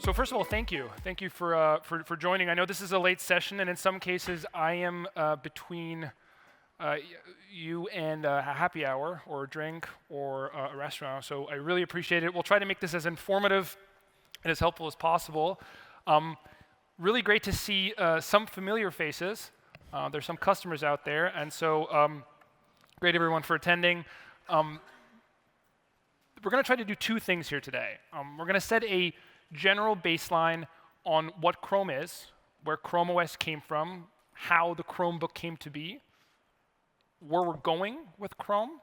So first of all, thank you. Thank you for joining. I know this is a late session, and in some cases, I am between you and a happy hour, or a drink, or a restaurant. So I really appreciate it. We'll try to make this as informative and as helpful as possible. Really great to see some familiar faces. There's some customers out there, and so great everyone for attending. We're going to try to do two things here today. We're going to set a general baseline on what Chrome is, where Chrome OS came from, how the Chromebook came to be, where we're going with Chrome.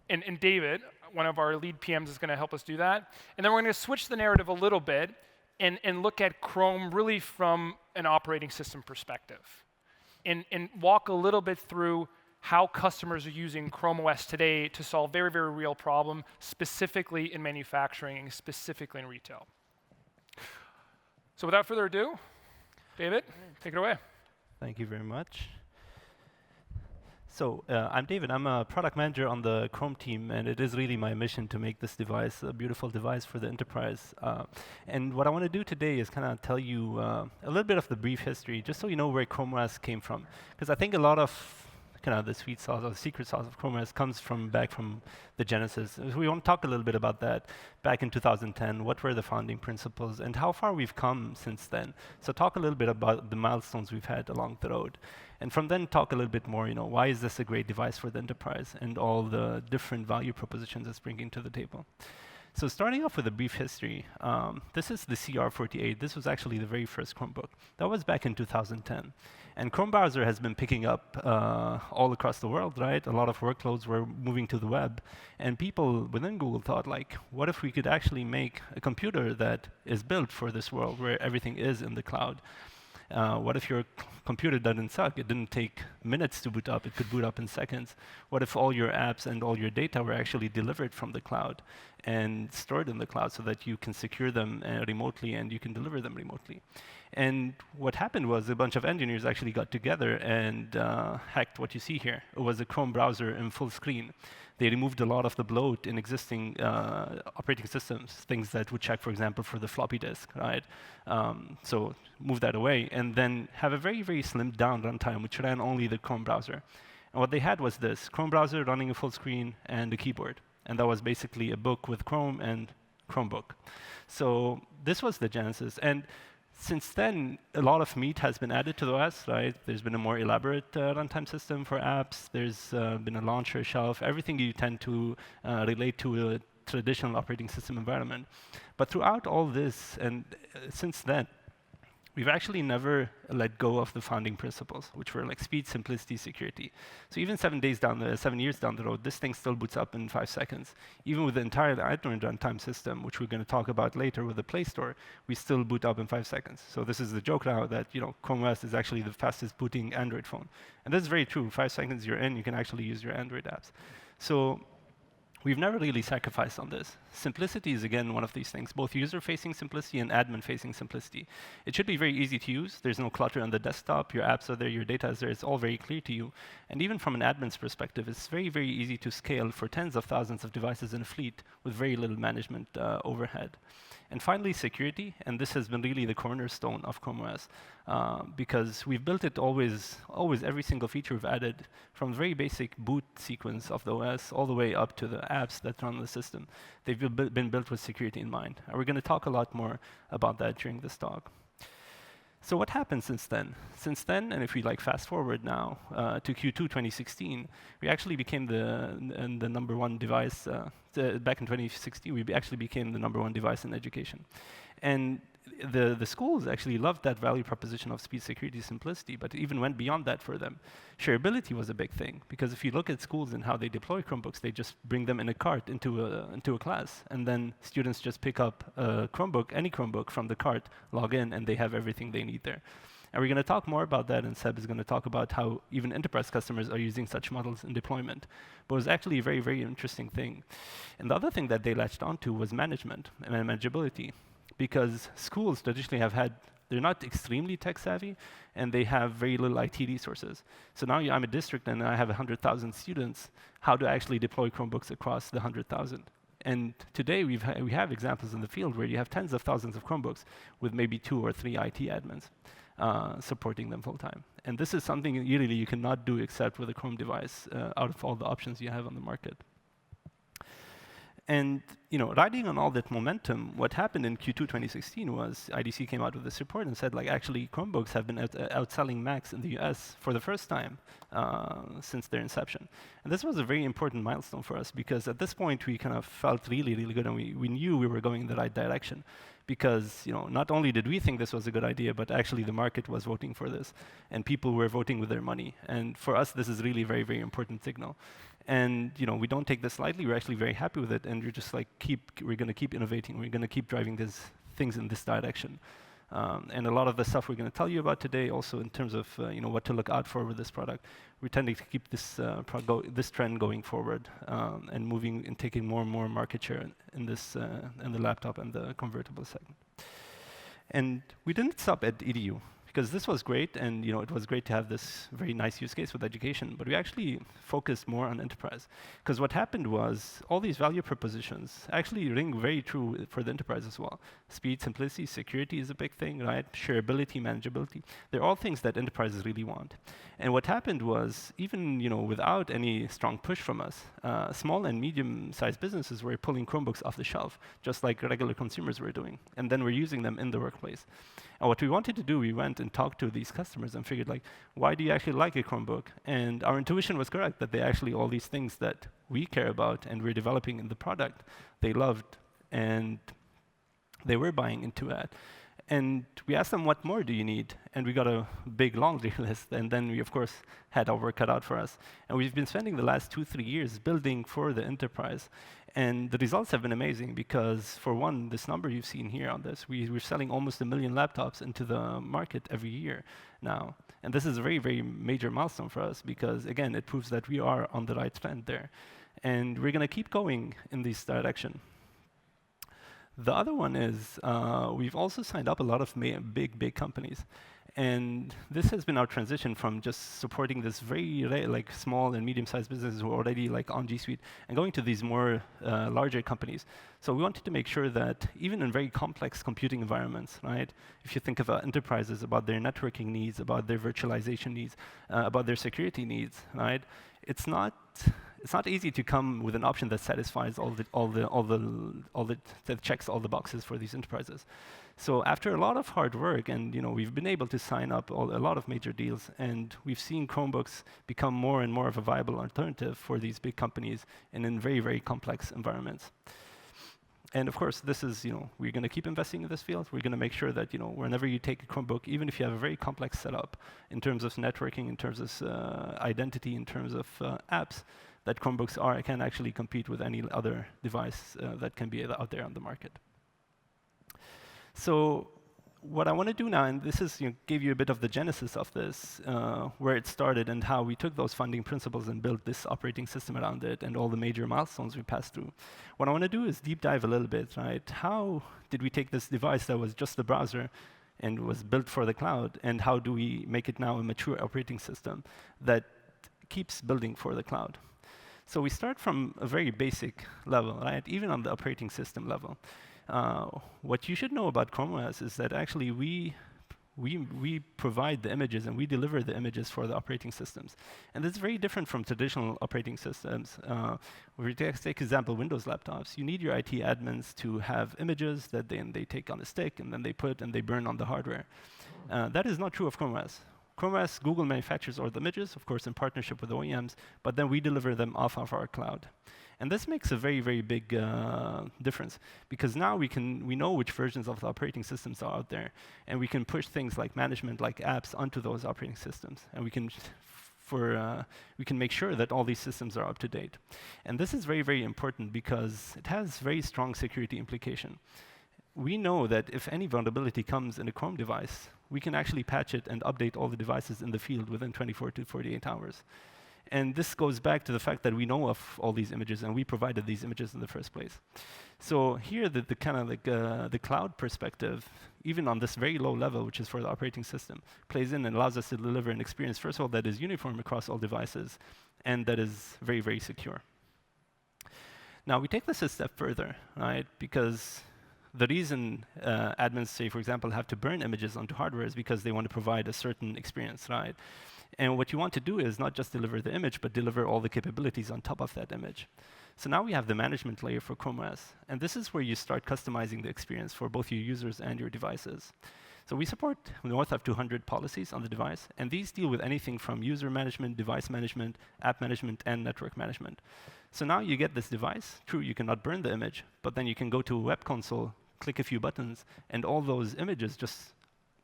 And David, one of our lead PMs, is going to help us do that. And then we're going to switch the narrative a little bit and look at Chrome really from an operating system perspective, and walk a little bit through how customers are using Chrome OS today to solve very, very real problem, specifically in manufacturing and specifically in retail. So without further ado, David, take it away. Thank you very much. So I'm David. I'm a product manager on the Chrome team, and it is really my mission to make this device a beautiful device for the enterprise. And what I want to do today is kind of tell you a little bit of the brief history, just so you know where Chrome OS came from. Because I think a lot of kind of the sweet sauce or the secret sauce of Chrome OS comes from back from the Genesis. So we want to talk a little bit about that back in 2010. What were the founding principles and how far we've come since then? So talk a little bit about the milestones we've had along the road. And from then talk a little bit more, why is this a great device for the enterprise and all the different value propositions it's bringing to the table. So starting off with a brief history, this is the CR48. This was actually the very first Chromebook. That was back in 2010. And Chrome browser has been picking up all across the world, right? A lot of workloads were moving to the web. And people within Google thought, like, what if we could actually make a computer that is built for this world where everything is in the cloud? What if your computer doesn't suck? It didn't take minutes to boot up. It could boot up in seconds. What if all your apps and all your data were actually delivered from the cloud and stored in the cloud so that you can secure them remotely and you can deliver them remotely? And what happened was a bunch of engineers actually got together and hacked what you see here. It was a Chrome browser in full screen. They removed a lot of the bloat in existing operating systems, things that would check, for example, for the floppy disk, right? So move that away, and then have a very, very slimmed down runtime, which ran only the Chrome browser. And what they had was this Chrome browser running a full screen and a keyboard. And that was basically a book with Chrome and Chromebook. So this was the genesis. And since then, a lot of meat has been added to the OS, right? There's been a more elaborate runtime system for apps. There's been a launcher shelf, everything you tend to relate to a traditional operating system environment. But throughout all this, and since then, we've actually never let go of the founding principles, which were like speed, simplicity, security. So even 7 years down the road, this thing still boots up in 5 seconds. Even with the entire Android runtime system, which we're going to talk about later with the Play Store, we still boot up in 5 seconds. So this is the joke now that Chrome OS is actually the fastest booting Android phone. And this is very true. 5 seconds you're in, you can actually use your Android apps. So we've never really sacrificed on this. Simplicity is, again, one of these things, both user-facing simplicity and admin-facing simplicity. It should be very easy to use. There's no clutter on the desktop. Your apps are there. Your data is there. It's all very clear to you. And even from an admin's perspective, it's very, very easy to scale for tens of thousands of devices in a fleet with very little management overhead. And finally, security, and this has been really the cornerstone of Chrome OS, because we've built it always, every single feature we've added, from the very basic boot sequence of the OS all the way up to the apps that run the system. They've been built with security in mind. And we're going to talk a lot more about that during this talk. So what happened since then? Since then, and if we fast forward now to Q2 2016, we actually became the number one device. Back in 2016, we actually became the number one device in education. And the schools actually loved that value proposition of speed, security, simplicity, but it even went beyond that for them. Shareability was a big thing, because if you look at schools and how they deploy Chromebooks, they just bring them in a cart into a class, and then students just pick up a Chromebook, any Chromebook from the cart, log in, and they have everything they need there. And we're going to talk more about that, and Seb is going to talk about how even enterprise customers are using such models in deployment. But it was actually a very, very interesting thing. And the other thing that they latched onto was management and manageability, because schools traditionally they're not extremely tech savvy, and they have very little IT resources. So now I'm a district and I have 100,000 students. How do I actually deploy Chromebooks across the 100,000? And today we have examples in the field where you have tens of thousands of Chromebooks with maybe 2 or 3 IT admins supporting them full time. And this is something really you cannot do except with a Chrome device out of all the options you have on the market. And riding on all that momentum, what happened in Q2 2016 was IDC came out with this report and said, like, actually, Chromebooks have been outselling Macs in the US for the first time since their inception. And this was a very important milestone for us because at this point, we kind of felt really, really good, and we knew we were going in the right direction. Because not only did we think this was a good idea, but actually the market was voting for this, and people were voting with their money. And for us, this is really a very, very important signal. And we don't take this lightly. We're actually very happy with it, and we're just like we're going to keep innovating. We're going to keep driving these things in this direction. And a lot of the stuff we're going to tell you about today, also in terms of what to look out for with this product, we're tending to keep this this trend going forward and moving and taking more and more market share in this in the laptop and the convertible segment. And we didn't stop at EDU, because this was great, and it was great to have this very nice use case with education, but we actually focused more on enterprise. Because what happened was all these value propositions actually ring very true for the enterprise as well. Speed, simplicity, security is a big thing, right? Shareability, manageability. They're all things that enterprises really want. And what happened was, even without any strong push from us, small and medium-sized businesses were pulling Chromebooks off the shelf, just like regular consumers were doing, and then we're using them in the workplace. And what we wanted to do, we went and talked to these customers and figured, like, why do you actually like a Chromebook? And our intuition was correct, that they actually, all these things that we care about and we're developing in the product, they loved, and they were buying into that. And we asked them, what more do you need? And we got a big laundry list. And then we, of course, had our work cut out for us. And we've been spending the last 2-3 years building for the enterprise. And the results have been amazing because, for one, this number you've seen here on this, we're selling almost 1 million laptops into the market every year now. And this is a very, very major milestone for us because, again, it proves that we are on the right trend there. And we're going to keep going in this direction. The other one is we've also signed up a lot of big companies. And this has been our transition from just supporting this very small and medium-sized businesses who are already on G Suite and going to these more larger companies. So we wanted to make sure that even in very complex computing environments, right? If you think of enterprises, about their networking needs, about their virtualization needs, about their security needs, right? It's not easy to come with an option that satisfies that checks all the boxes for these enterprises. So after a lot of hard work, and we've been able to sign up a lot of major deals, and we've seen Chromebooks become more and more of a viable alternative for these big companies and in very, very complex environments. And of course, this is, we're going to keep investing in this field. We're going to make sure that, whenever you take a Chromebook, even if you have a very complex setup in terms of networking, in terms of identity, in terms of apps, that Chromebooks can actually compete with any other device that can be out there on the market. So what I want to do now, and this is give you a bit of the genesis of this, where it started and how we took those funding principles and built this operating system around it and all the major milestones we passed through. What I want to do is deep dive a little bit, right? How did we take this device that was just a browser and was built for the cloud, and how do we make it now a mature operating system that keeps building for the cloud? So we start from a very basic level, right? Even on the operating system level. What you should know about Chrome OS is that actually we provide the images and we deliver the images for the operating systems. And it's very different from traditional operating systems. If we take example, Windows laptops, you need your IT admins to have images that then they take on a stick and then they put and they burn on the hardware. That is not true of Chrome OS. Chrome OS, Google manufactures all the images, of course, in partnership with OEMs, but then we deliver them off of our cloud. And this makes a very, very big difference, because now we know which versions of the operating systems are out there, and we can push things like management, like apps, onto those operating systems, and we can make sure that all these systems are up to date. And this is very, very important because it has very strong security implication. We know that if any vulnerability comes in a Chrome device, we can actually patch it and update all the devices in the field within 24 to 48 hours. And this goes back to the fact that we know of all these images and we provided these images in the first place. So here, the kind of the cloud perspective, even on this very low level, which is for the operating system, plays in and allows us to deliver an experience, first of all, that is uniform across all devices and that is very, very secure. Now, we take this a step further, right? Because the reason admins, say, for example, have to burn images onto hardware is because they want to provide a certain experience, right? And what you want to do is not just deliver the image, but deliver all the capabilities on top of that image. So now we have the management layer for Chrome OS. And this is where you start customizing the experience for both your users and your devices. So we support north of 200 policies on the device, and these deal with anything from user management, device management, app management, and network management. So now you get this device. True, you cannot burn the image, but then you can go to a web console, click a few buttons, and all those images just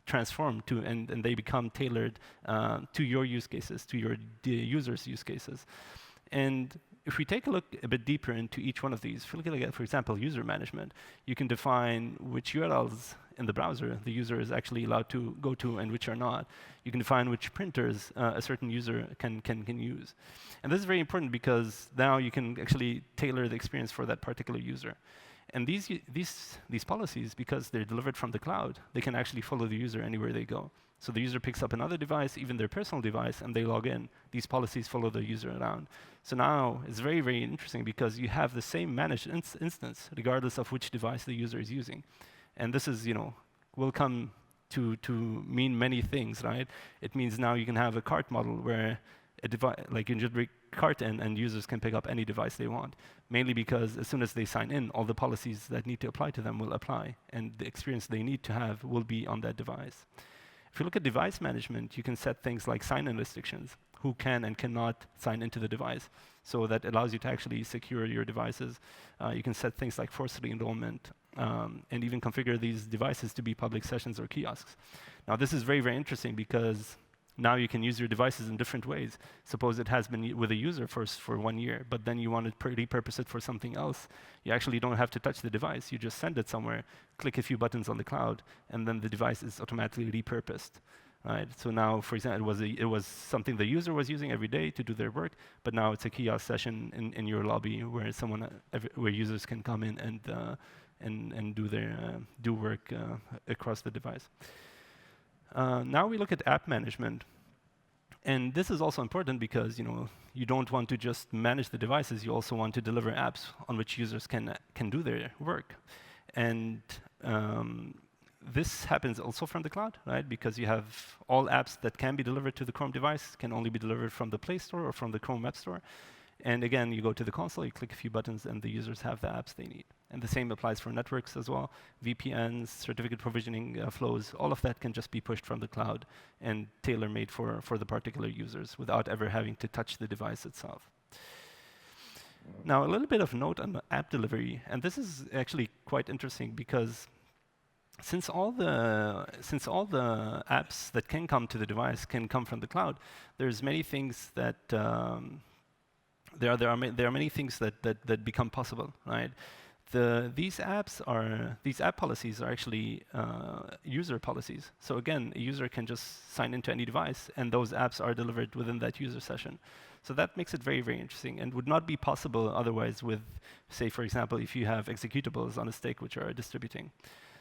transform to, and they become tailored to your use cases, to your users' use cases. And if we take a look a bit deeper into each one of these, if you look at, for example, user management, you can define which URLs in the browser the user is actually allowed to go to and which are not. You can define which printers a certain user can use. And this is very important because now you can actually tailor the experience for that particular user. And these policies, because they're delivered from the cloud, they can actually follow the user anywhere they go. So the user picks up another device, even their personal device, and they log in. These policies follow the user around. So now it's very, very interesting because you have the same managed instance, regardless of which device the user is using. And this is, will come to mean many things, right? It means now you can have a cart model where a device, like you can just bring cart in and users can pick up any device they want, mainly because as soon as they sign in, all the policies that need to apply to them will apply, and the experience they need to have will be on that device. If you look at device management, you can set things like sign-in restrictions, who can and cannot sign into the device. So that allows you to actually secure your devices. You can set things like forced re-enrollment, and even configure these devices to be public sessions or kiosks. Now, this is very, very interesting because now you can use your devices in different ways. Suppose it has been with a user first for 1 year, but then you want to repurpose it for something else. You actually don't have to touch the device. You just send it somewhere, click a few buttons on the cloud, and then the device is automatically repurposed. Right? So now, for example, it was something the user was using every day to do their work, but now it's a kiosk session in your lobby where where users can come in and do work across the device. Now we look at app management. And this is also important because you don't want to just manage the devices, you also want to deliver apps on which users can do their work. And this happens also from the cloud, right? Because you have all apps that can be delivered to the Chrome device can only be delivered from the Play Store or from the Chrome Web Store. And again, you go to the console, you click a few buttons, and the users have the apps they need. And the same applies for networks as well. VPNs, certificate provisioning flows, all of that can just be pushed from the cloud and tailor-made for the particular users without ever having to touch the device itself. Now, a little bit of note on the app delivery, and this is actually quite interesting because since all the apps that can come to the device can come from the cloud, there's many things that there are many things that become possible, right? These app policies are actually user policies. So again, a user can just sign into any device, and those apps are delivered within that user session. So that makes it very, very interesting, and would not be possible otherwise with, say, for example, if you have executables on a stick which are distributing.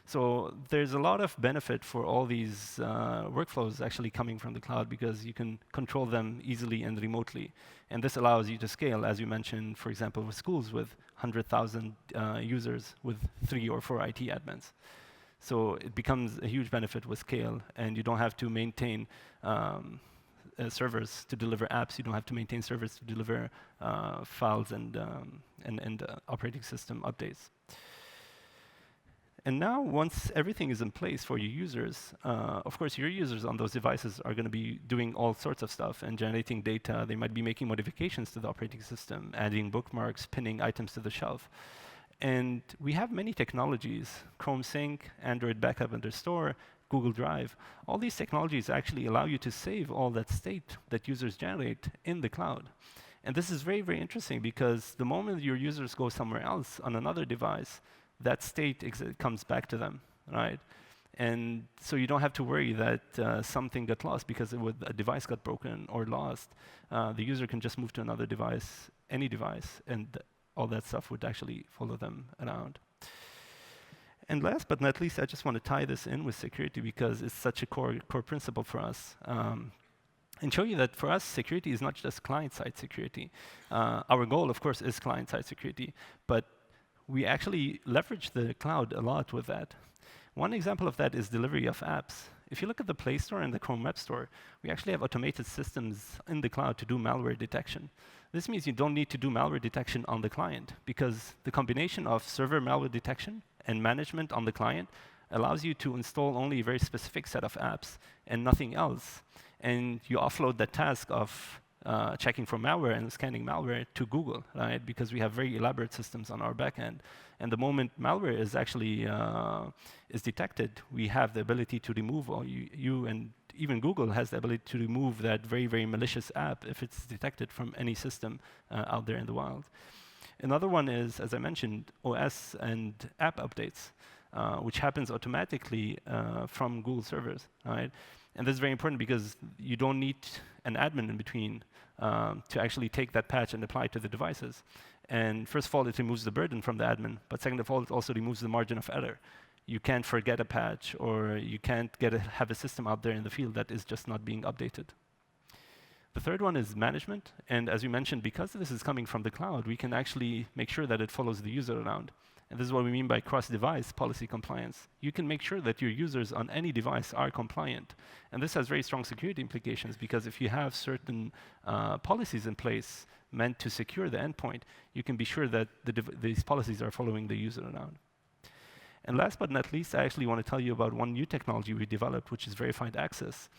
So there's a lot of benefit for all these workflows actually coming from the cloud because you can control them easily and remotely. And this allows you to scale, as you mentioned, for example, with schools with 100,000 users with 3 or 4 IT admins. So it becomes a huge benefit with scale, and you don't have to maintain servers to deliver apps. You don't have to maintain servers to deliver files and operating system updates. And now, once everything is in place for your users, of course, your users on those devices are going to be doing all sorts of stuff and generating data. They might be making modifications to the operating system, adding bookmarks, pinning items to the shelf. And we have many technologies, Chrome Sync, Android Backup and Restore, Google Drive. All these technologies actually allow you to save all that state that users generate in the cloud. And this is very, very interesting because the moment your users go somewhere else on another device, that state comes back to them, right? And so you don't have to worry that something got lost because a device got broken or lost. The user can just move to another device, any device, and all that stuff would actually follow them around. And last but not least, I just want to tie this in with security because it's such a core principle for us. and show you that for us, security is not just client-side security. Our goal, of course, is client-side security, but we actually leverage the cloud a lot with that. One example of that is delivery of apps. If you look at the Play Store and the Chrome Web Store, we actually have automated systems in the cloud to do malware detection. This means you don't need to do malware detection on the client, because the combination of server malware detection and management on the client allows you to install only a very specific set of apps and nothing else. And you offload that task of checking for malware and scanning malware to Google, right? Because we have very elaborate systems on our backend. And the moment malware is actually is detected, we have the ability to remove, or you and even Google has the ability to remove that very, very malicious app if it's detected from any system out there in the wild. Another one is, as I mentioned, OS and app updates, which happens automatically from Google servers, right? And this is very important because you don't need an admin in between to actually take that patch and apply it to the devices. And first of all, it removes the burden from the admin, but second of all, it also removes the margin of error. You can't forget a patch, or you can't have a system out there in the field that is just not being updated. The third one is management, and as you mentioned, because this is coming from the cloud, we can actually make sure that it follows the user around. And this is what we mean by cross-device policy compliance. You can make sure that your users on any device are compliant. And this has very strong security implications, because if you have certain policies in place meant to secure the endpoint, you can be sure that these policies are following the user around. And last but not least, I actually want to tell you about one new technology we developed, which is verified access.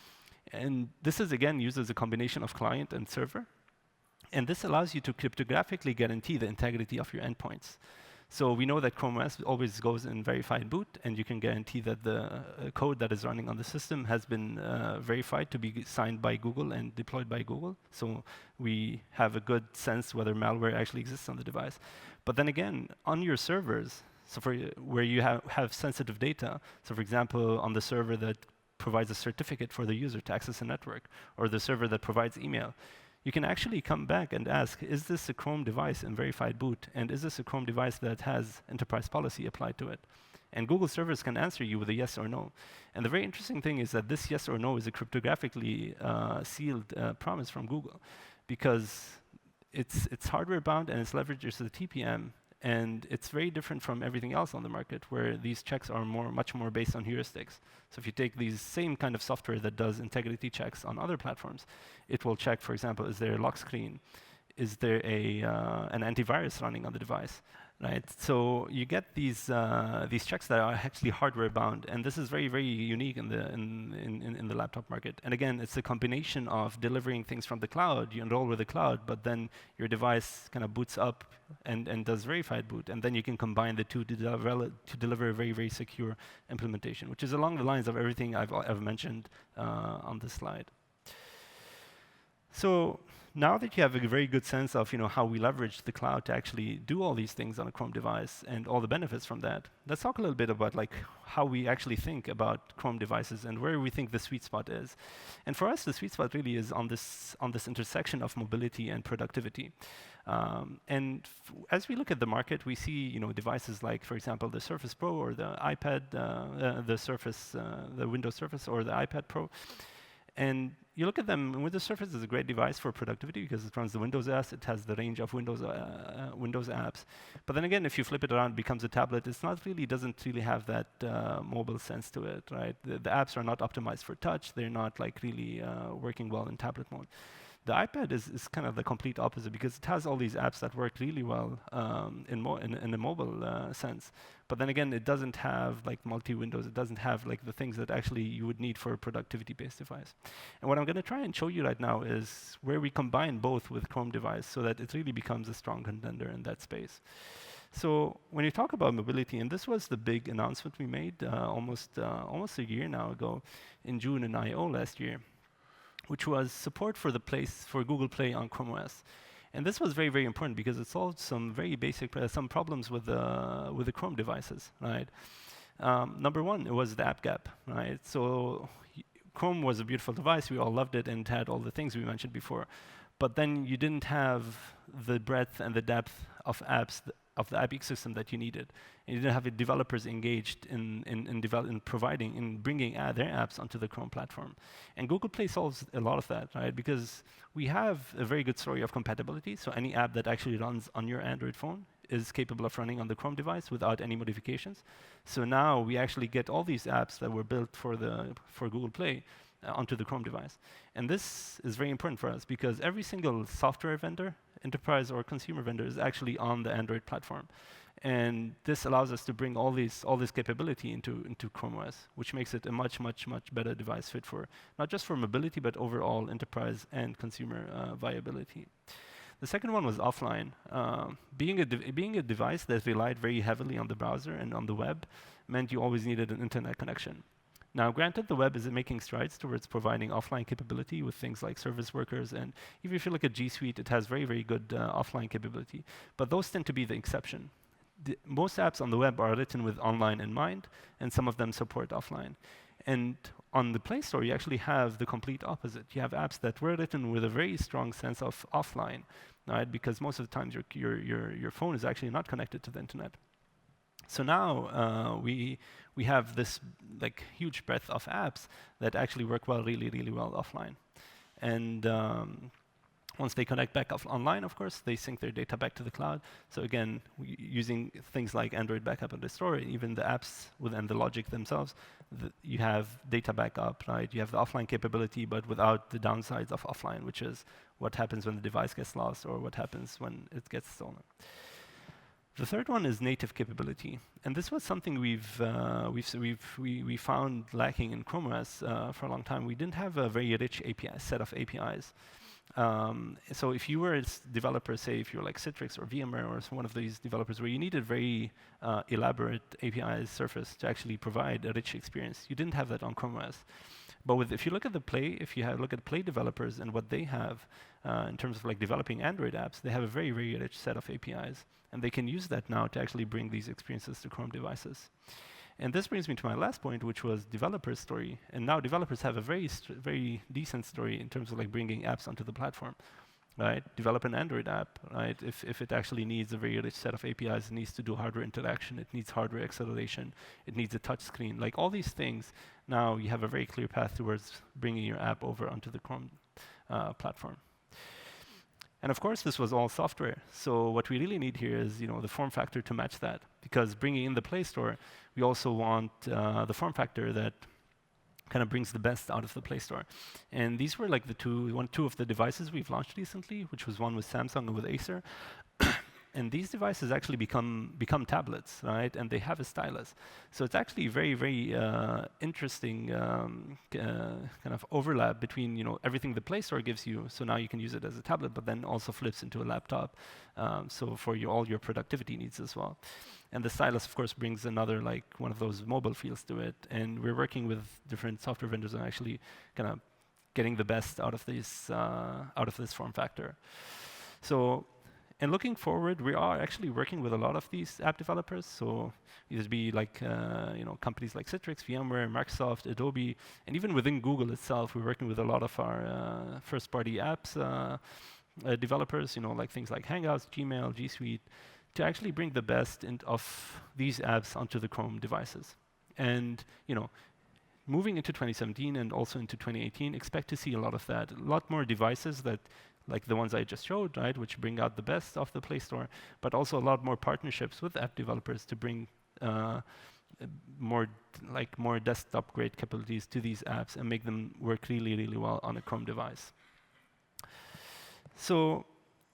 And this is, again, used as a combination of client and server. And this allows you to cryptographically guarantee the integrity of your endpoints. So we know that Chrome OS always goes in verified boot, and you can guarantee that the code that is running on the system has been verified to be signed by Google and deployed by Google. So we have a good sense whether malware actually exists on the device. But then again, on your servers, so where you have sensitive data, so for example, on the server that provides a certificate for the user to access a network, or the server that provides email, you can actually come back and ask, is this a Chrome device in verified boot? And is this a Chrome device that has enterprise policy applied to it? And Google servers can answer you with a yes or no. And the very interesting thing is that this yes or no is a cryptographically sealed promise from Google, because it's hardware bound and it's leveraged as a TPM. And it's very different from everything else on the market, where these checks are much more based on heuristics. So if you take these same kind of software that does integrity checks on other platforms, it will check, for example, is there a lock screen? Is there an antivirus running on the device? Right? So you get these checks that are actually hardware bound, and this is very, very unique in the laptop market. And again, it's a combination of delivering things from the cloud. You enroll with the cloud, but then your device kind of boots up and does verified boot, and then you can combine the two to deliver a very, very secure implementation, which is along the lines of everything I've mentioned on this slide. So now that you have a very good sense of how we leverage the cloud to actually do all these things on a Chrome device and all the benefits from that, let's talk a little bit about how we actually think about Chrome devices and where we think the sweet spot is. And for us, the sweet spot really is on this intersection of mobility and productivity. As we look at the market, we see devices like, for example, the Surface Pro or the iPad, the Windows Surface or the iPad Pro. And you look at them, and Windows Surface is a great device for productivity because it runs the Windows OS, it has the range of Windows apps. But then again, if you flip it around, it becomes a tablet. Doesn't really have that mobile sense to it, right? The apps are not optimized for touch. They're not really working well in tablet mode. The iPad is kind of the complete opposite because it has all these apps that work really well in a mobile sense. But then again, it doesn't have multi-windows. It doesn't have the things that actually you would need for a productivity-based device. And what I'm going to try and show you right now is where we combine both with Chrome device so that it really becomes a strong contender in that space. So when you talk about mobility, and this was the big announcement we made almost a year now ago in June in I/O last year, which was support for Google Play on Chrome OS. And this was very, very important because it solved some very basic some problems with the Chrome devices, right? Number one, it was the app gap, right? So Chrome was a beautiful device. We all loved it, and it had all the things we mentioned before. But then you didn't have the breadth and the depth of apps the app ecosystem that you needed. And you didn't have the developers engaged in bringing their apps onto the Chrome platform. And Google Play solves a lot of that, right? Because we have a very good story of compatibility. So any app that actually runs on your Android phone is capable of running on the Chrome device without any modifications. So now we actually get all these apps that were built for Google Play onto the Chrome device. And this is very important for us because every single software vendor, enterprise or consumer vendor, is actually on the Android platform. And this allows us to bring all this capability into Chrome OS, which makes it a much better device fit for not just for mobility, but overall enterprise and consumer viability. The second one was offline. Being a device that relied very heavily on the browser and on the web meant you always needed an internet connection. Now, granted, the web is making strides towards providing offline capability with things like service workers, and even if you look at G Suite, it has very good offline capability. But those tend to be the exception. Most apps on the web are written with online in mind, and some of them support offline. And on the Play Store, you actually have the complete opposite. You have apps that were written with a very strong sense of offline, right? Because most of the times your phone is actually not connected to the internet. So now we have this huge breadth of apps that actually work really well offline. And once they connect back online, of course, they sync their data back to the cloud. So again, using things like Android backup and restore, even the apps within the logic themselves, you have data backup, right? You have the offline capability, but without the downsides of offline, which is what happens when the device gets lost or what happens when it gets stolen. The third one is native capability, and this was something we found lacking in Chrome OS for a long time. We didn't have a very rich set of APIs. So if you were a developer, say if you're like Citrix or VMware or one of these developers where you needed very elaborate API surface to actually provide a rich experience, you didn't have that on Chrome OS. But if you look at the Play, look at Play developers and what they have in terms of developing Android apps, they have a very rich set of APIs, and they can use that now to actually bring these experiences to Chrome devices. And this brings me to my last point, which was developers' story. And now developers have a very decent story in terms of bringing apps onto the platform, right? Develop an Android app, right? If it actually needs a very rich set of APIs, it needs to do hardware interaction, it needs hardware acceleration, it needs a touch screen, all these things. Now you have a very clear path towards bringing your app over onto the Chrome platform. And of course, this was all software. So what we really need here is, the form factor to match that. Because bringing in the Play Store, we also want the form factor that kind of brings the best out of the Play Store. And these were two of the devices we've launched recently, which was one with Samsung and with Acer. And these devices actually become tablets, right? And they have a stylus. So it's actually very interesting kind of overlap between everything the Play Store gives you. So now you can use it as a tablet, but then also flips into a laptop. So for all your productivity needs as well. And the stylus, of course, brings another one of those mobile feels to it. And we're working with different software vendors and actually kind of getting the best out of this form factor. So. And looking forward, we are actually working with a lot of these app developers. So it'd be companies like Citrix, VMware, Microsoft, Adobe, and even within Google itself, we're working with a lot of our first-party apps developers. Things like Hangouts, Gmail, G Suite, to actually bring the best of these apps onto the Chrome devices. And moving into 2017 and also into 2018, expect to see a lot of that. A lot more devices that. Like the ones I just showed, right, which bring out the best of the Play Store, but also a lot more partnerships with app developers to bring more desktop-grade capabilities to these apps and make them work really well on a Chrome device. So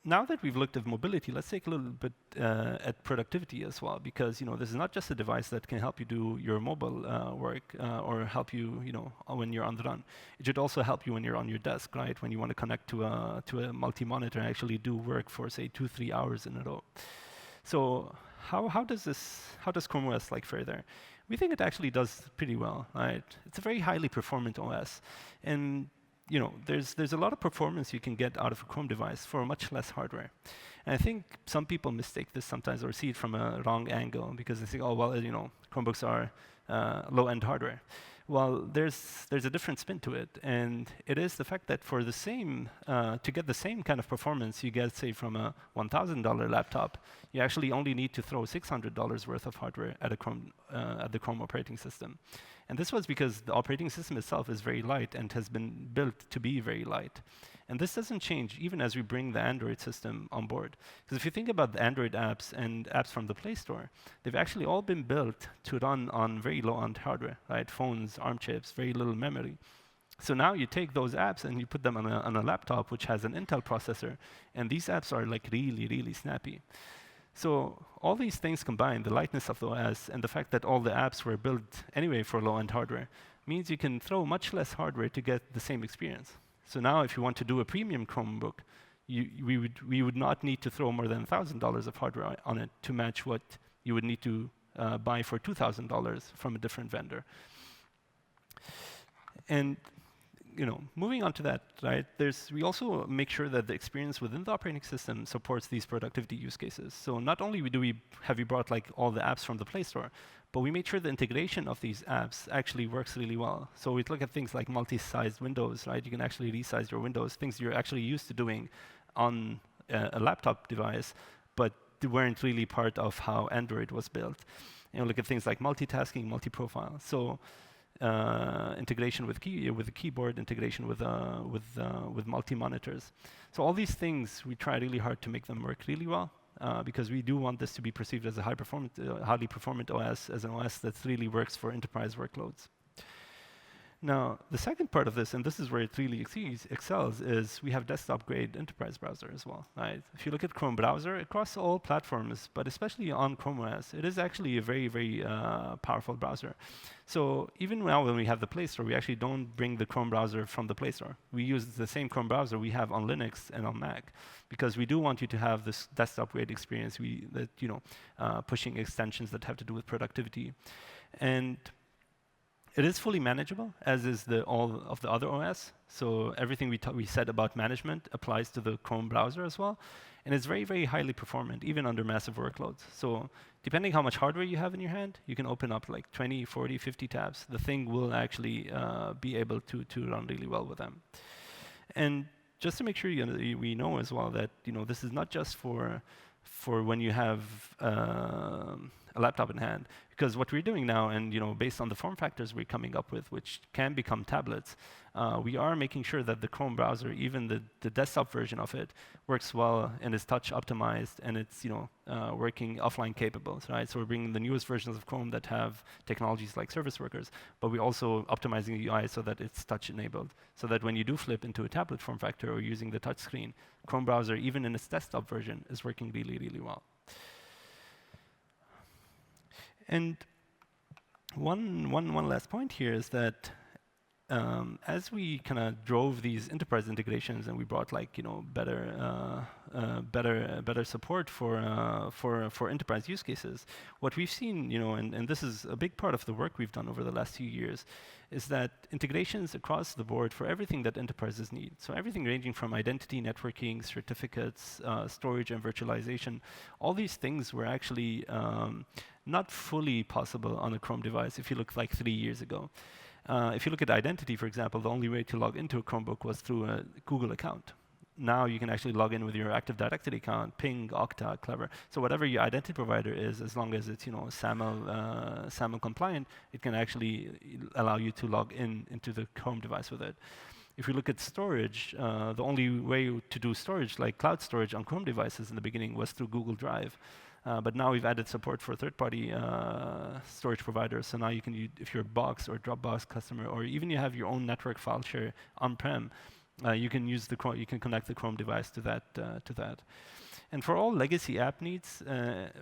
now that we've looked at mobility, let's take a little bit at productivity as well, because this is not just a device that can help you do your mobile work or help you, when you're on the run. It should also help you when you're on your desk, right? When you want to connect to a multi-monitor and actually do work for say 2-3 hours in a row. So how does Chrome OS fare there? We think it actually does pretty well, right? It's a very highly performant OS, and there's a lot of performance you can get out of a Chrome device for much less hardware. And I think some people mistake this sometimes or see it from a wrong angle because they think, oh, well, Chromebooks are low-end hardware. Well, there's a different spin to it, and it is the fact that for the same to get the same kind of performance you get, say, from a $1,000 laptop, you actually only need to throw $600 worth of hardware at the Chrome operating system. And this was because the operating system itself is very light and has been built to be very light. And this doesn't change even as we bring the Android system on board. Because if you think about the Android apps and apps from the Play Store, they've actually all been built to run on very low-end hardware, right? Phones, ARM chips, very little memory. So now you take those apps and you put them on a laptop which has an Intel processor, and these apps are like really, really snappy. So all these things combined, the lightness of the OS and the fact that all the apps were built anyway for low-end hardware, means you can throw much less hardware to get the same experience. So now if you want to do a premium Chromebook, we would not need to throw more than $1,000 of hardware on it to match what you would need to buy for $2,000 from a different vendor. And moving on to that, right? We also make sure that the experience within the operating system supports these productivity use cases. So not only have we brought like all the apps from the Play Store, but we made sure the integration of these apps actually works really well. So we look at things like multi-sized windows, right? You can actually resize your windows, things you're actually used to doing on a laptop device, but they weren't really part of how Android was built. Look at things like multitasking, multi-profile. So integration with the keyboard, integration with multi-monitors. So all these things, we try really hard to make them work really well, because we do want this to be perceived as a highly performant OS, as an OS that really works for enterprise workloads. Now, the second part of this, and this is where it really excels, is we have desktop-grade enterprise browser as well. Right? If you look at Chrome browser, across all platforms, but especially on Chrome OS, it is actually a very, very powerful browser. So even now when we have the Play Store, we actually don't bring the Chrome browser from the Play Store. We use the same Chrome browser we have on Linux and on Mac, because we do want you to have this desktop-grade experience, pushing extensions that have to do with productivity. And it is fully manageable, as is all of the other OS. So everything we said about management applies to the Chrome browser as well. And it's very, very highly performant, even under massive workloads. So depending how much hardware you have in your hand, you can open up like 20, 40, 50 tabs. The thing will actually be able to run really well with them. And just to make sure we know as well that this is not just for when you have a laptop in hand, because what we're doing now, and based on the form factors we're coming up with, which can become tablets, we are making sure that the Chrome browser, even the desktop version of it, works well and is touch optimized, and it's working offline capable. Right? So we're bringing the newest versions of Chrome that have technologies like service workers, but we're also optimizing the UI so that it's touch enabled, so that when you do flip into a tablet form factor or using the touch screen, Chrome browser, even in its desktop version, is working really, really well. And one last point here is that as we kind of drove these enterprise integrations and we brought better support for enterprise use cases, what we've seen, and this is a big part of the work we've done over the last few years, is that integrations across the board for everything that enterprises need. So everything ranging from identity, networking, certificates, storage, and virtualization, all these things were actually not fully possible on a Chrome device if you look like 3 years ago. If you look at identity, for example, the only way to log into a Chromebook was through a Google account. Now you can actually log in with your Active Directory account, Ping, Okta, Clever. So whatever your identity provider is, as long as it's SAML compliant, it can actually allow you to log into the Chrome device with it. If we look at storage, the only way to do storage, like cloud storage on Chrome devices in the beginning, was through Google Drive. But now we've added support for third-party storage providers. So now you can, if you're a Box or Dropbox customer, or even you have your own network file share on-prem, you can connect the Chrome device to that. And for all legacy app needs,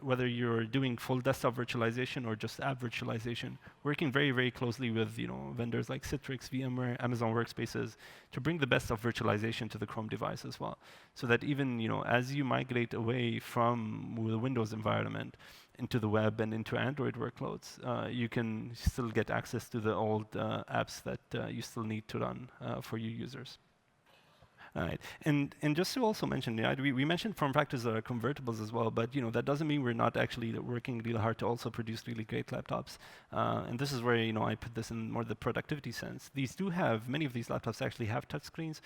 whether you're doing full desktop virtualization or just app virtualization, working very, very closely with vendors like Citrix, VMware, Amazon Workspaces to bring the best of virtualization to the Chrome device as well. So that even as you migrate away from the Windows environment into the web and into Android workloads, you can still get access to the old apps that you still need to run for your users. Right. And just to also mention, we mentioned form factors that are convertibles as well, but that doesn't mean we're not actually working really hard to also produce really great laptops. And this is where I put this in more the productivity sense. Many of these laptops actually have touchscreens,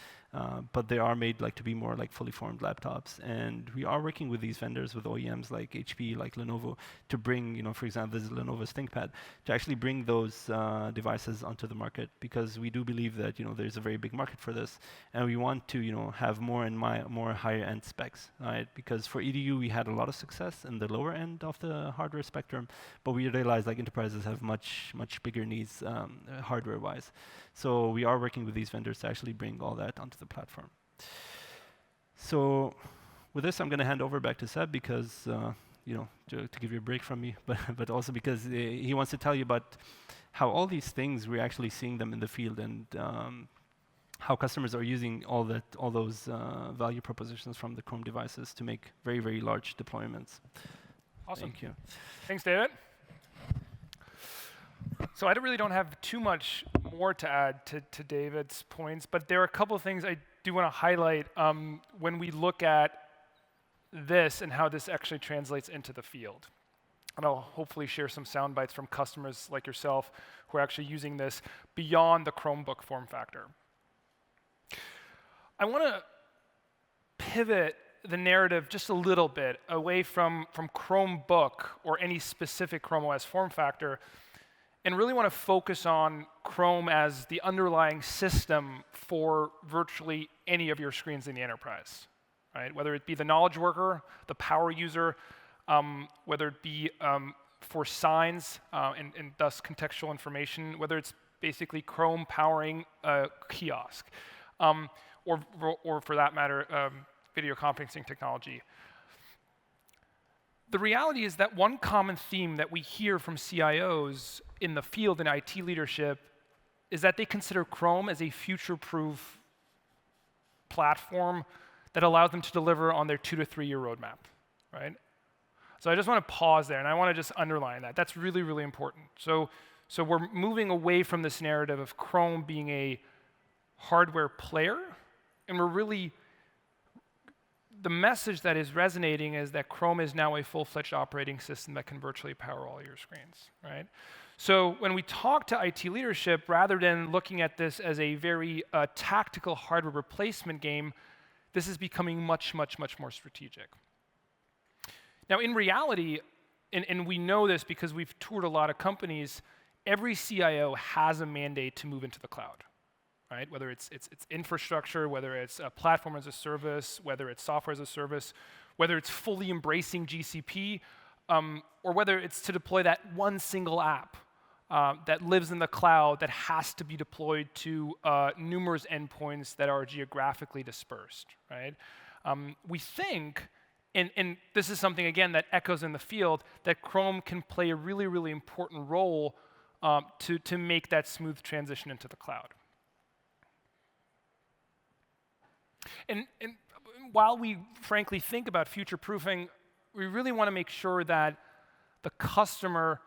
but they are made to be more like fully formed laptops. And we are working with these vendors, with OEMs like HP, like Lenovo, to bring, for example, this is Lenovo's ThinkPad, to actually bring those devices onto the market, because we do believe that there's a very big market for this, and we want to have more higher end specs, right? Because for EDU we had a lot of success in the lower end of the hardware spectrum, but we realized enterprises have much bigger needs hardware wise. So we are working with these vendors to actually bring all that onto the platform. So with this, I'm going to hand over back to Seb, because to give you a break from me, but also because he wants to tell you about how all these things, we're actually seeing them in the field, and how customers are using all those value propositions from the Chrome devices to make very, very large deployments. Awesome. Thank you. Thanks, David. So I really don't have too much more to add to David's points, but there are a couple of things I do want to highlight when we look at this and how this actually translates into the field. And I'll hopefully share some sound bites from customers like yourself who are actually using this beyond the Chromebook form factor. I want to pivot the narrative just a little bit away from Chromebook or any specific Chrome OS form factor, and really want to focus on Chrome as the underlying system for virtually any of your screens in the enterprise, right? Whether it be the knowledge worker, the power user, whether it be for signs and thus contextual information, whether it's basically Chrome powering a kiosk, or for that matter, video conferencing technology. The reality is that one common theme that we hear from CIOs in the field in IT leadership is that they consider Chrome as a future-proof platform that allows them to deliver on their 2 to 3 year roadmap, right? So I just want to pause there, and I want to just underline that. That's really, really important. So we're moving away from this narrative of Chrome being a hardware player, and the message that is resonating is that Chrome is now a full-fledged operating system that can virtually power all your screens, right? So when we talk to IT leadership, rather than looking at this as a very tactical hardware replacement game, this is becoming much, much, much more strategic. Now, in reality, and we know this because we've toured a lot of companies, every CIO has a mandate to move into the cloud, right? Whether it's infrastructure, whether it's a platform as a service, whether it's software as a service, whether it's fully embracing GCP, or whether it's to deploy that one single app that lives in the cloud that has to be deployed to numerous endpoints that are geographically dispersed, right? We think, and this is something, again, that echoes in the field, that Chrome can play a really, really important role to make that smooth transition into the cloud. And while we frankly think about future-proofing, we really want to make sure that the customer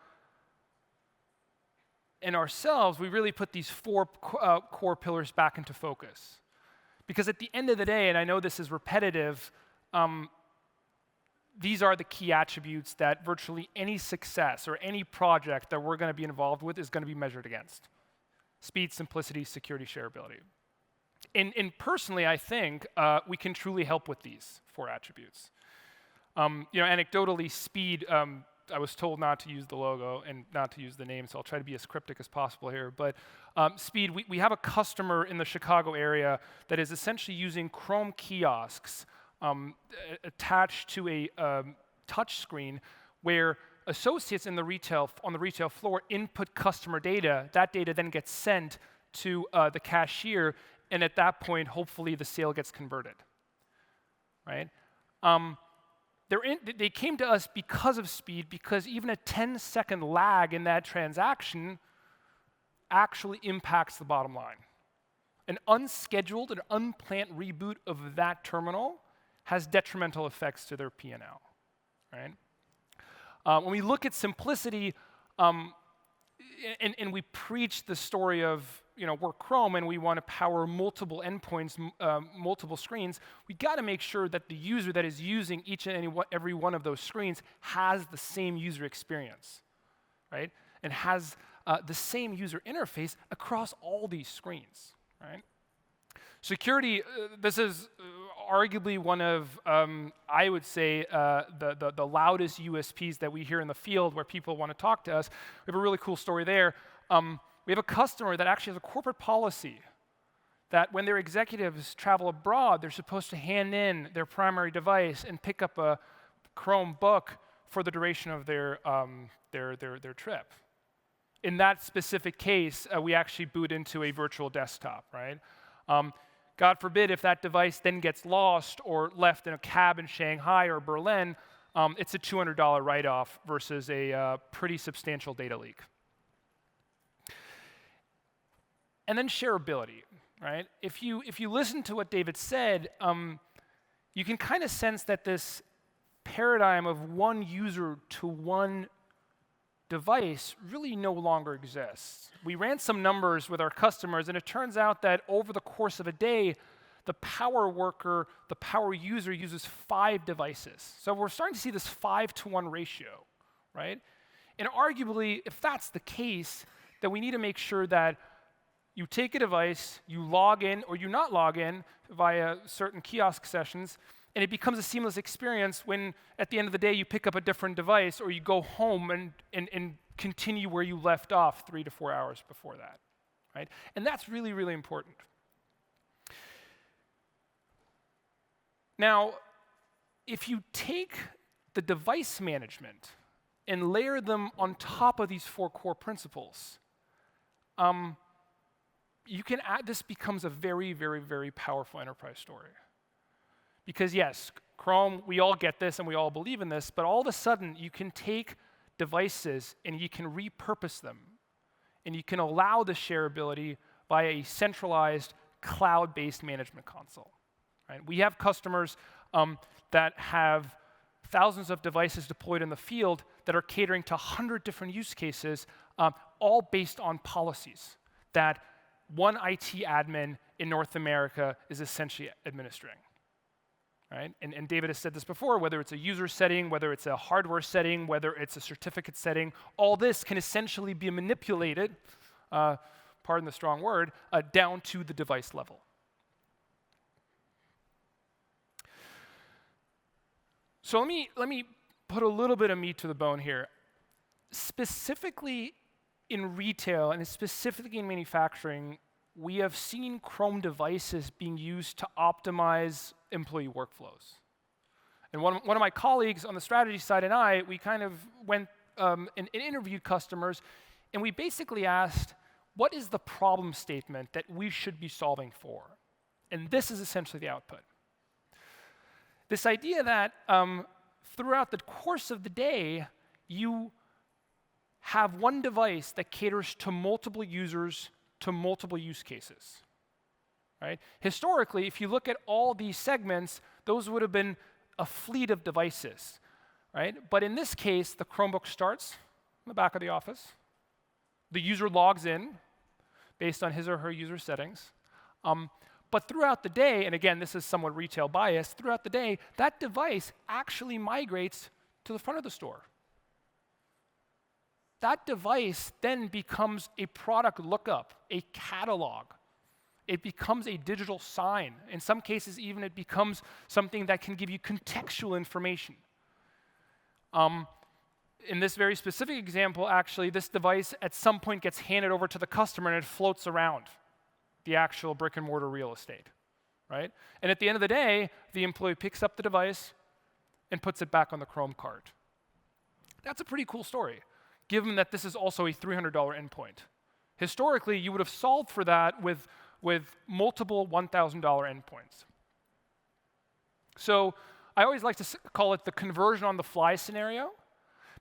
and ourselves, we really put these 4 core pillars back into focus. Because at the end of the day, and I know this is repetitive, these are the key attributes that virtually any success or any project that we're going to be involved with is going to be measured against. Speed, simplicity, security, shareability. And personally, I think we can truly help with these 4 attributes. Anecdotally, speed, I was told not to use the logo and not to use the name, so I'll try to be as cryptic as possible here. But speed, we have a customer in the Chicago area that is essentially using Chrome kiosks attached to a touch screen where associates on the retail floor input customer data. That data then gets sent to the cashier, and at that point, hopefully, the sale gets converted, right? They came to us because of speed, because even a 10-second lag in that transaction actually impacts the bottom line. An unscheduled and unplanned reboot of that terminal has detrimental effects to their P&L, right? When we look at simplicity, and we preach the story of work Chrome and we want to power multiple endpoints, multiple screens, we got to make sure that the user that is using each and every one of those screens has the same user experience, right? And has the same user interface across all these screens, right? Security, this is arguably one of, I would say, the loudest USPs that we hear in the field where people want to talk to us. We have a really cool story there. We have a customer that actually has a corporate policy that when their executives travel abroad, they're supposed to hand in their primary device and pick up a Chromebook for the duration of their trip. In that specific case, we actually boot into a virtual desktop, right? God forbid if that device then gets lost or left in a cab in Shanghai or Berlin, it's a $200 write-off versus a pretty substantial data leak. And then shareability, right? If you listen to what David said, you can kind of sense that this paradigm of one user to one device really no longer exists. We ran some numbers with our customers, and it turns out that over the course of a day, the power worker, the power user uses 5 devices. So we're starting to see this 5-to-1 ratio, right? And arguably, if that's the case, then we need to make sure that you take a device, you log in, or you not log in via certain kiosk sessions, and it becomes a seamless experience when, at the end of the day, you pick up a different device, or you go home and continue where you left off 3 to 4 hours before that, right? And that's really, really important. Now, if you take the device management and layer them on top of these 4 core principles, you can add, this becomes a very, very, very powerful enterprise story. Because yes, Chrome, we all get this and we all believe in this, but all of a sudden you can take devices and you can repurpose them. And you can allow the shareability via a centralized cloud-based management console. Right? We have customers that have thousands of devices deployed in the field that are catering to 100 different use cases, all based on policies that one IT admin in North America is essentially administering. Right? And David has said this before, whether it's a user setting, whether it's a hardware setting, whether it's a certificate setting, all this can essentially be manipulated, pardon the strong word, down to the device level. So let me put a little bit of meat to the bone here. Specifically in retail and specifically in manufacturing, we have seen Chrome devices being used to optimize employee workflows. And one of my colleagues on the strategy side and I, we kind of went and interviewed customers, and we basically asked, what is the problem statement that we should be solving for? And this is essentially the output. This idea that throughout the course of the day, you have one device that caters to multiple users, to multiple use cases. Right? Historically, if you look at all these segments, those would have been a fleet of devices. Right? But in this case, the Chromebook starts in the back of the office. The user logs in based on his or her user settings. But throughout the day, and again, this is somewhat retail biased, throughout the day, that device actually migrates to the front of the store. That device then becomes a product lookup, a catalog. It becomes a digital sign. In some cases, even it becomes something that can give you contextual information. In this very specific example, actually, this device at some point gets handed over to the customer and it floats around the actual brick and mortar real estate, right? And at the end of the day, the employee picks up the device and puts it back on the Chrome cart. That's a pretty cool story, given that this is also a $300 endpoint. Historically, you would have solved for that with multiple $1,000 endpoints. So I always like to call it the conversion on the fly scenario.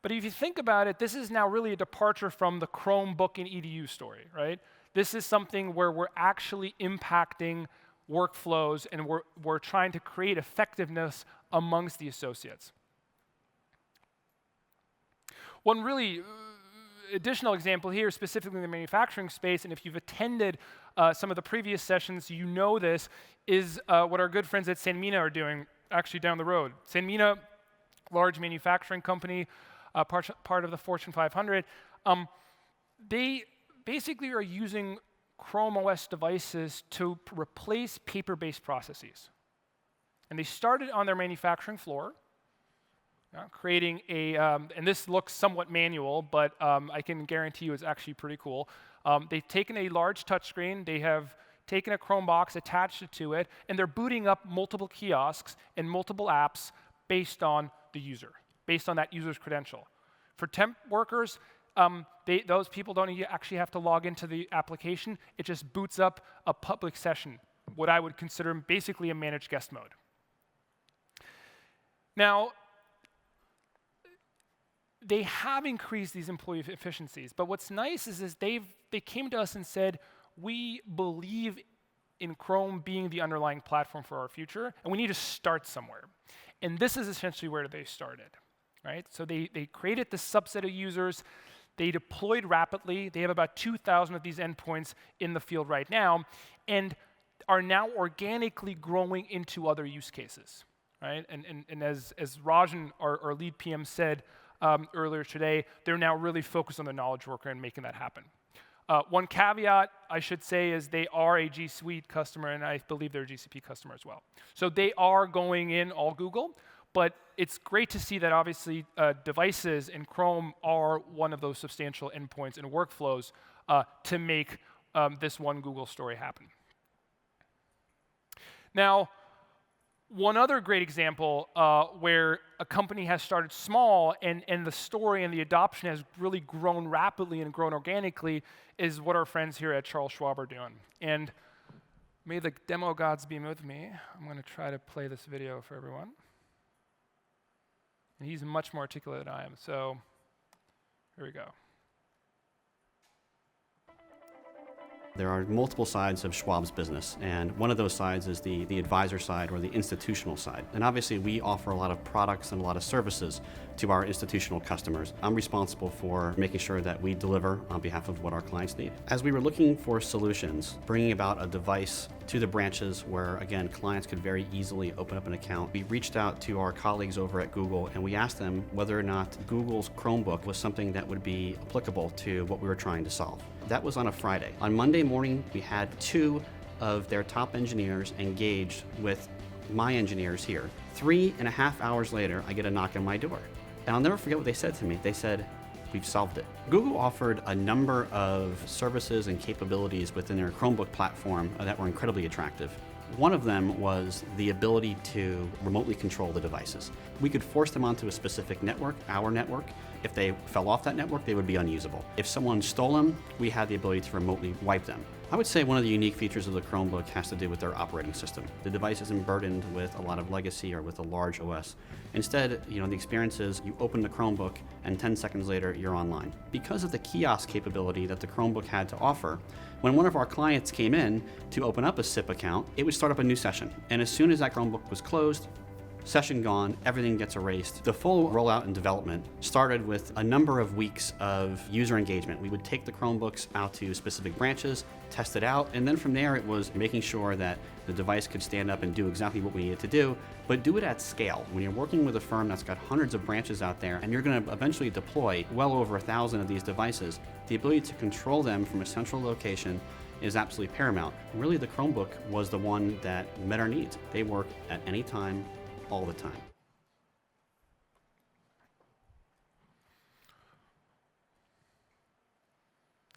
But if you think about it, this is now really a departure from the Chromebook and EDU story, right? This is something where we're actually impacting workflows and we're trying to create effectiveness amongst the associates. One really additional example here, specifically in the manufacturing space, and if you've attended some of the previous sessions, you know this, is what our good friends at Sanmina are doing, actually down the road. Sanmina, large manufacturing company, part of the Fortune 500, they basically are using Chrome OS devices to replace paper-based processes. And they started on their manufacturing floor, creating a, and this looks somewhat manual, but I can guarantee you it's actually pretty cool. They've taken a large touchscreen, they have taken a Chrome box, attached it to it, and they're booting up multiple kiosks and multiple apps based on the user, based on that user's credential. For temp workers, those people don't actually have to log into the application. It just boots up a public session, what I would consider basically a managed guest mode. Now, they have increased these employee efficiencies, but what's nice is they came to us and said, we believe in Chrome being the underlying platform for our future, and we need to start somewhere. And this is essentially where they started, right? So they created this subset of users, they deployed rapidly, they have about 2,000 of these endpoints in the field right now, and are now organically growing into other use cases, right? And as Rajan, our lead PM, said earlier today, they're now really focused on the knowledge worker and making that happen. One caveat I should say is they are a G Suite customer, and I believe they're a GCP customer as well. So they are going in all Google, but it's great to see that obviously devices in Chrome are one of those substantial endpoints and workflows to make this one Google story happen. Now, one other great example where a company has started small and the story and the adoption has really grown rapidly and grown organically is what our friends here at Charles Schwab are doing. And may the demo gods be with me. I'm going to try to play this video for everyone. And he's much more articulate than I am, so here we go. There are multiple sides of Schwab's business, and one of those sides is the advisor side or the institutional side. And obviously we offer a lot of products and a lot of services to our institutional customers. I'm responsible for making sure that we deliver on behalf of what our clients need. As we were looking for solutions, bringing about a device to the branches where, again, clients could very easily open up an account, we reached out to our colleagues over at Google and we asked them whether or not Google's Chromebook was something that would be applicable to what we were trying to solve. That was on a Friday. On Monday morning, we had 2 of their top engineers engaged with my engineers here. 3.5 hours later, I get a knock on my door. And I'll never forget what they said to me. They said, "We've solved it." Google offered a number of services and capabilities within their Chromebook platform that were incredibly attractive. One of them was the ability to remotely control the devices. We could force them onto a specific network, our network. If they fell off that network, they would be unusable. If someone stole them, we had the ability to remotely wipe them. I would say one of the unique features of the Chromebook has to do with their operating system. The device isn't burdened with a lot of legacy or with a large OS. Instead, the experience is you open the Chromebook and 10 seconds later you're online. Because of the kiosk capability that the Chromebook had to offer, when one of our clients came in to open up a SIP account, it would start up a new session. And as soon as that Chromebook was closed, session gone, everything gets erased. The full rollout and development started with a number of weeks of user engagement. We would take the Chromebooks out to specific branches, test it out, and then from there it was making sure that the device could stand up and do exactly what we needed to do, but do it at scale. When you're working with a firm that's got hundreds of branches out there and you're going to eventually deploy well over 1,000 of these devices, the ability to control them from a central location is absolutely paramount. Really, the Chromebook was the one that met our needs. They work at any time, all the time.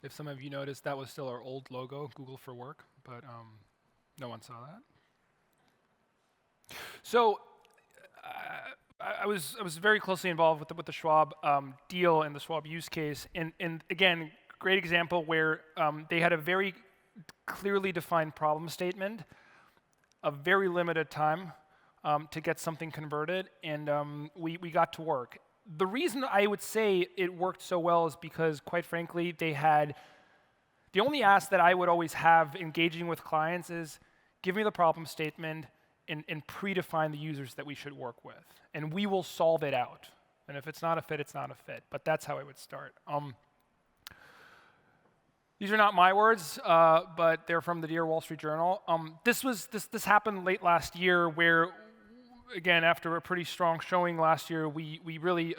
If some of you noticed, that was still our old logo, Google for Work, but no one saw that. So I was very closely involved with the Schwab deal and the Schwab use case, and again, great example where they had a very clearly defined problem statement, a very limited time to get something converted, and we got to work. The reason I would say it worked so well is because, quite frankly, they had the only ask that I would always have engaging with clients is give me the problem statement and predefine the users that we should work with, and we will solve it out. And if it's not a fit, it's not a fit. But that's how I would start. These are not my words, but they're from the Dear Wall Street Journal. This happened late last year, where, again, after a pretty strong showing last year, we really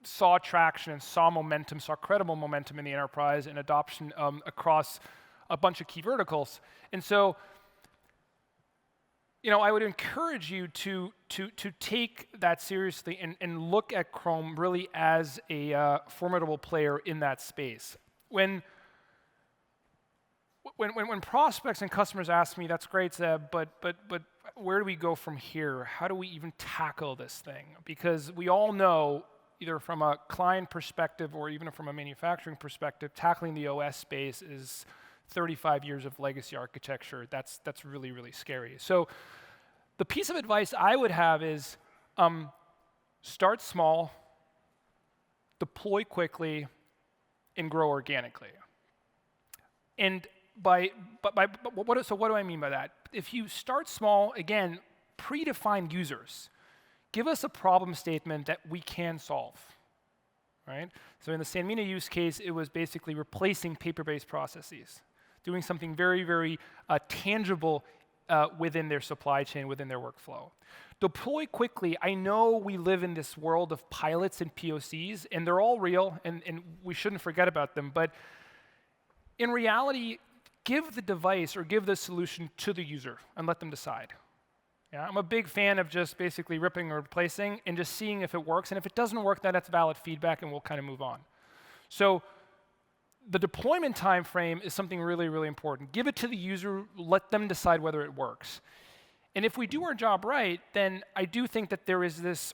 saw traction and saw momentum, saw credible momentum in the enterprise and adoption across a bunch of key verticals. And so, I would encourage you to take that seriously and look at Chrome really as a formidable player in that space. When prospects and customers ask me, "That's great, Zeb, but where do we go from here? How do we even tackle this thing?" Because we all know, either from a client perspective or even from a manufacturing perspective, tackling the OS space is 35 years of legacy architecture. That's really, really scary. So the piece of advice I would have is start small, deploy quickly, and grow organically. And what do I mean by that? If you start small, again, predefine users. Give us a problem statement that we can solve, right? So in the Sanmina use case, it was basically replacing paper-based processes, doing something very, very tangible within their supply chain, within their workflow. Deploy quickly. I know we live in this world of pilots and POCs, and they're all real, and we shouldn't forget about them. But in reality, give the device or give the solution to the user and let them decide. Yeah, I'm a big fan of just basically ripping or replacing and just seeing if it works. And if it doesn't work, then that's valid feedback, and we'll kind of move on. So the deployment time frame is something really, really important. Give it to the user. Let them decide whether it works. And if we do our job right, then I do think that there is this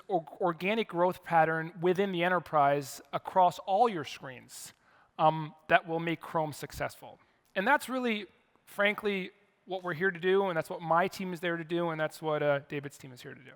organic growth pattern within the enterprise across all your screens that will make Chrome successful. And that's really, frankly, what we're here to do, and that's what my team is there to do, and that's what David's team is here to do.